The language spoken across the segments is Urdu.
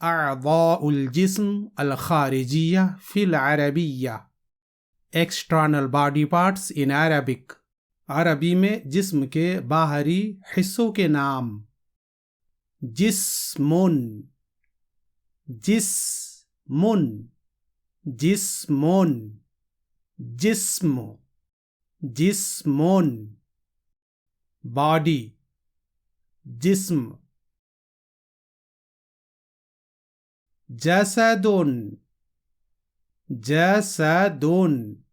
أعضاء الجسم الخارجية في العربية. External body parts in Arabic. عربی میں جسم کے باہری حصوں کے نام. جسمون، جسمون، جسمون، جسم، جسمون. body، جسم. جسدون، جسدون،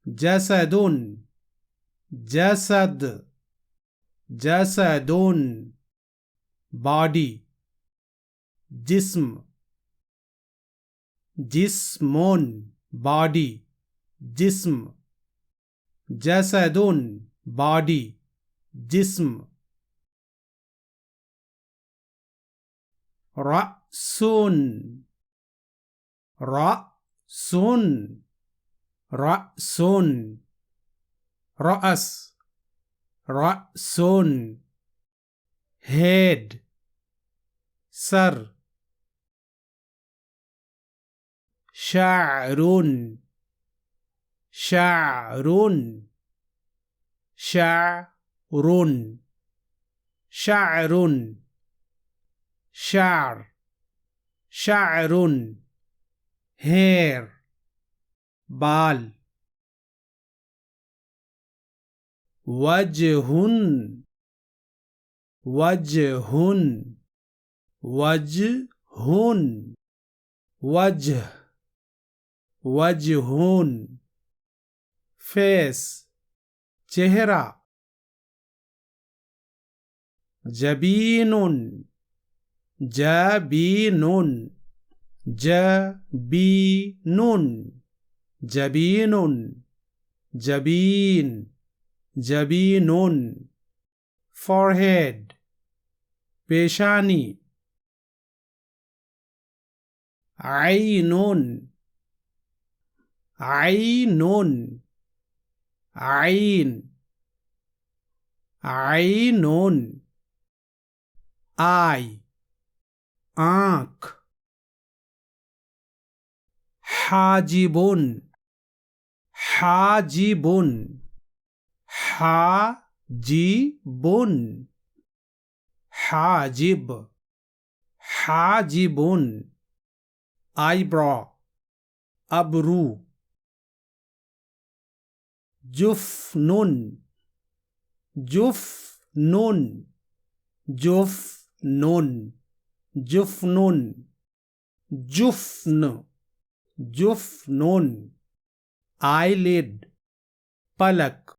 جسدون، جسد، جسدون. body، جسم. جسمون، body، جسم. جسدون، body، جسم. رأسون، رأسون، رأسون، رأس، رأسون. head، سر. شعر، شعر، شعر، شعر، شعر، شعر. hair، بال. وجه، وجه، وجه، وجه، وجه. face، چہرہ. جبین، جبین، جبین، جبین، جبین، جبین. forehead، پیشانی. عین، عین، عین، عین. eye، آنکھ. حاجب، حاجب، حاجب، حاجب، حاجب. eyebrow، ابرو. جفن، جفن، جفن، جفن، جفن، جفن. eyelid، پلک.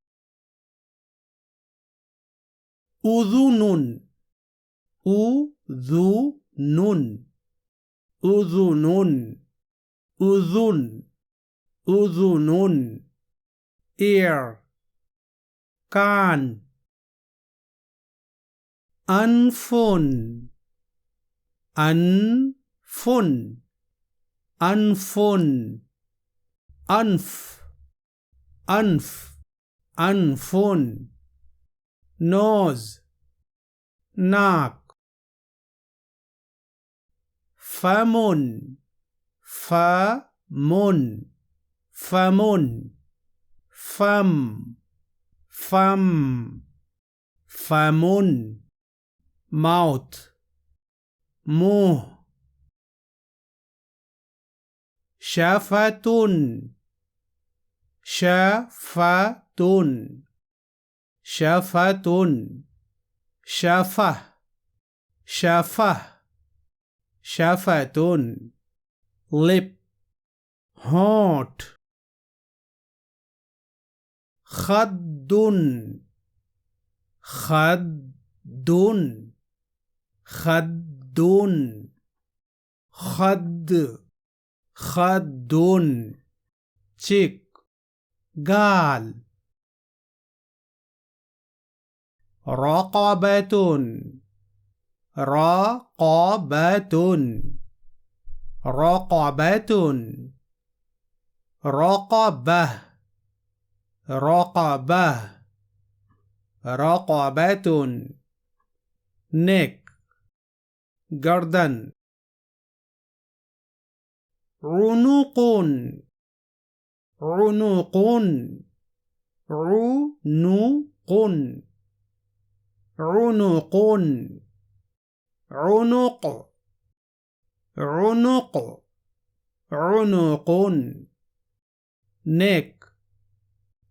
اذن، اذن، اذن، اذن، اذن. ear، کان. انف، انف، انف، انف، انف، انف. nose، ناک. فم، فم، فم، فم، فم، فم. mouth، منہ. شفتون، شفتون، شفتون. شفه، شفه، شفتون. lip، هونٹ. خد، خد، خد، خد، خد. cheek، گال. رقبة، رقبة، رقبة، رقبة، رقبة، رقبة. neck، گردن. عنق عنق عنق عنق عنق عنق عنق neck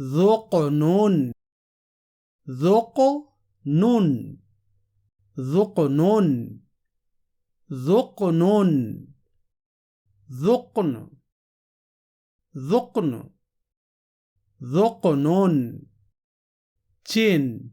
ذقن ذقن ذقن ذقن ذقن ذقن ذقن chin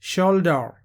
shoulder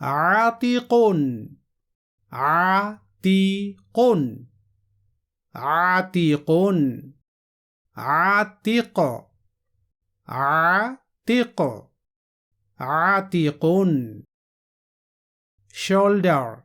عاتق عاتق عاتق عاتق عاتق عاتق shoulder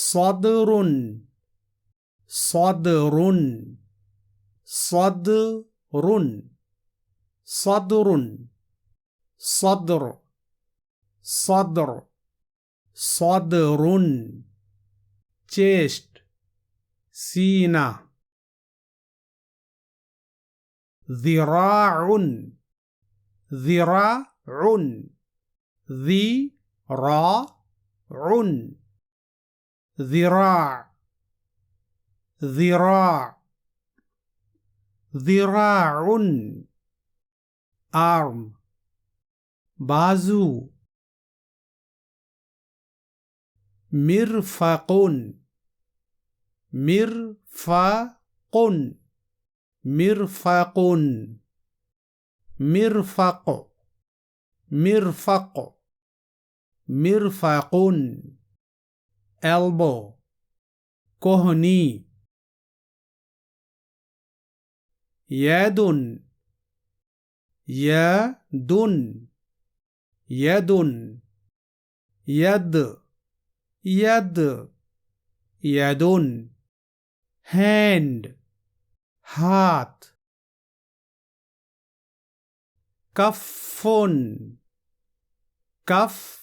صدر صدر صدر صدر صدر صدر صدر chest سينة ذراع ذراع ذراع ذراع ذراع ذراع arm بازو مرفق مرفق مرفق مرفق مرفق مرفق elbow كهني يد يد يد يد يد يد hand هات كف كف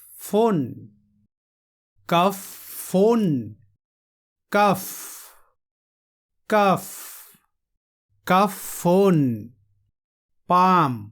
كف كف كف كف palm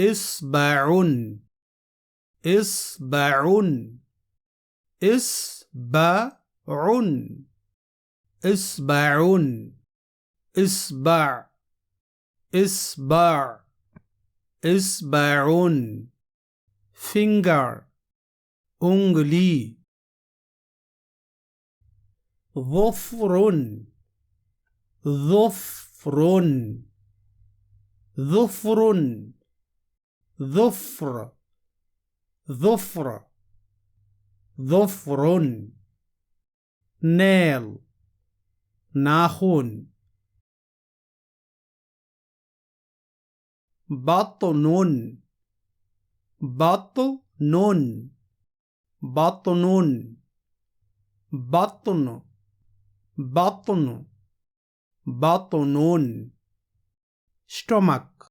إصبع إصبع إصبع إصبع إصبع إصبع إصبع finger أنجلي ظفر ظفر ظفر ظفر ظفر ظفر nail ناخن بطن بطن بطن بطن بطن بطن stomach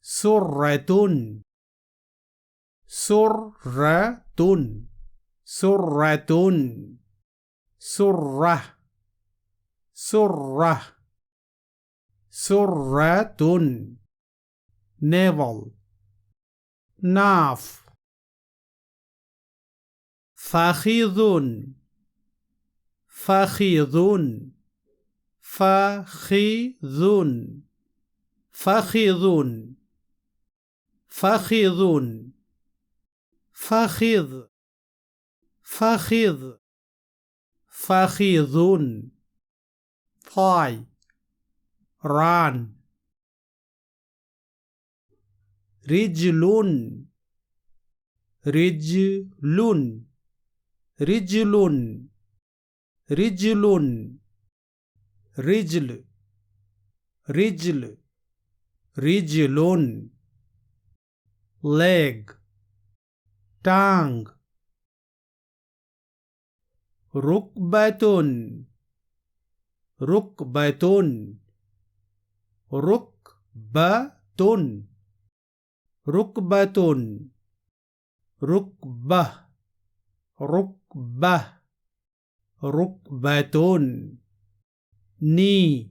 سرة سرة سرة سرة سرة سرة navel ناف فخذ فخذ فخذ فخذ فخذ فخذ فخذ فخذ thigh run رجل رجل رجل رجل رجل رجل رجل leg tongue ركبة ركبة ركبة ركبة ركبة ركبة ركبة knee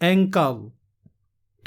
ankle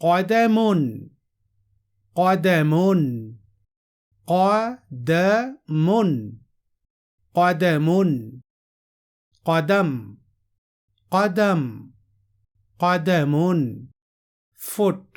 قدم قدم قدم قدم قدم قدم قدم foot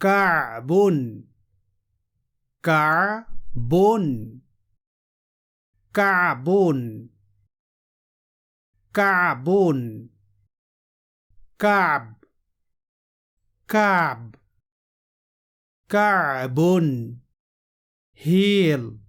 كعب كعب كعب كعب كعب كعب كعب heel